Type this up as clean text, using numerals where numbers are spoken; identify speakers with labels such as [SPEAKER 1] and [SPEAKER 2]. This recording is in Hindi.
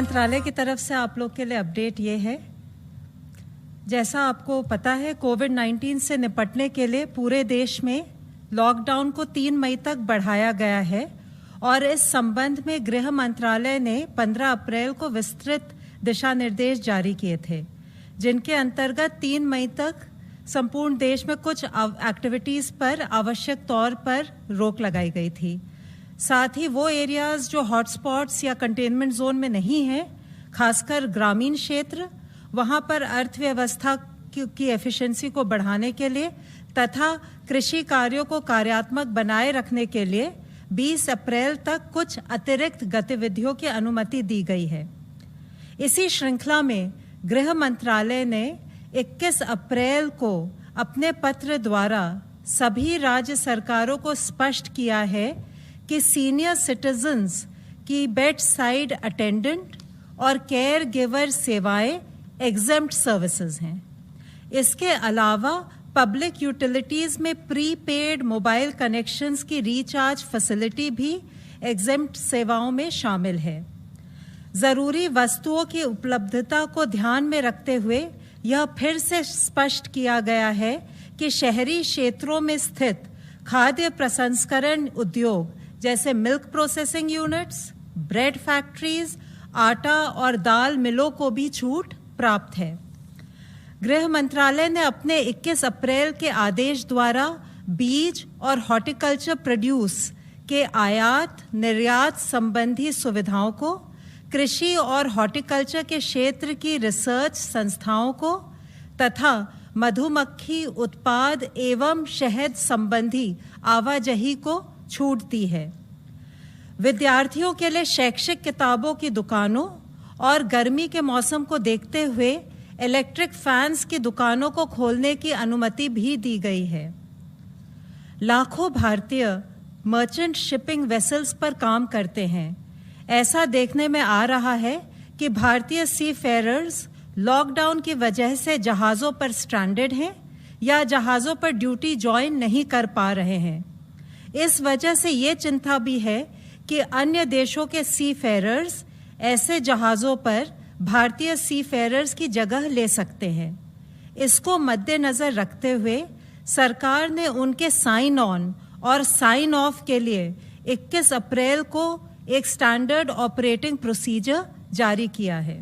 [SPEAKER 1] मंत्रालय की तरफ से आप लोग के लिए अपडेट ये है, जैसा आपको पता है कोविड-19 से निपटने के लिए पूरे देश में लॉकडाउन को 3 मई तक बढ़ाया गया है और इस संबंध में गृह मंत्रालय ने 15 अप्रैल को विस्तृत दिशा निर्देश जारी किए थे, जिनके अंतर्गत 3 मई तक संपूर्ण देश में कुछ एक्टिविटीज़ पर आवश्यक तौर पर रोक लगाई गई थी। साथ ही वो एरियाज जो हॉटस्पॉट्स या कंटेनमेंट जोन में नहीं हैं, खासकर ग्रामीण क्षेत्र, वहाँ पर अर्थव्यवस्था की एफिशिएंसी को बढ़ाने के लिए तथा कृषि कार्यों को कार्यात्मक बनाए रखने के लिए 20 अप्रैल तक कुछ अतिरिक्त गतिविधियों की अनुमति दी गई है। इसी श्रृंखला में गृह मंत्रालय ने 21 अप्रैल को अपने पत्र द्वारा सभी राज्य सरकारों को स्पष्ट किया है कि सीनियर सिटीजन्स की बेड साइड अटेंडेंट और केयर गिवर सेवाएं एग्जेम्प्ट सर्विसेज हैं। इसके अलावा पब्लिक यूटिलिटीज़ में प्रीपेड मोबाइल कनेक्शंस की रिचार्ज फैसिलिटी भी एग्जेम्प्ट सेवाओं में शामिल है। ज़रूरी वस्तुओं की उपलब्धता को ध्यान में रखते हुए यह फिर से स्पष्ट किया गया है कि शहरी क्षेत्रों में स्थित खाद्य प्रसंस्करण उद्योग जैसे milk processing units, bread factories, आटा और दाल मिलों को भी छूट प्राप्त है। गृह मंत्रालय ने अपने 21 अप्रैल के आदेश द्वारा बीज और हॉर्टिकल्चर प्रोड्यूस के आयात निर्यात संबंधी सुविधाओं को, कृषि और हॉर्टिकल्चर के क्षेत्र की रिसर्च संस्थाओं को तथा मधुमक्खी उत्पाद एवं शहद संबंधी आवाजाही को छूट दी है। विद्यार्थियों के लिए शैक्षिक किताबों की दुकानों और गर्मी के मौसम को देखते हुए इलेक्ट्रिक फैंस की दुकानों को खोलने की अनुमति भी दी गई है। लाखों भारतीय मर्चेंट शिपिंग वेसल्स पर काम करते हैं। ऐसा देखने में आ रहा है कि भारतीय सी फेयरर्स लॉकडाउन की वजह से जहाज़ों पर स्ट्रैंडेड हैं या जहाज़ों पर ड्यूटी ज्वाइन नहीं कर पा रहे हैं। इस वजह से ये चिंता भी है कि अन्य देशों के सी फेयरर्स ऐसे जहाज़ों पर भारतीय सी फेयरर्स की जगह ले सकते हैं। इसको मद्देनज़र रखते हुए सरकार ने उनके साइन ऑन और साइन ऑफ के लिए 21 अप्रैल को एक स्टैंडर्ड ऑपरेटिंग प्रोसीजर जारी किया है।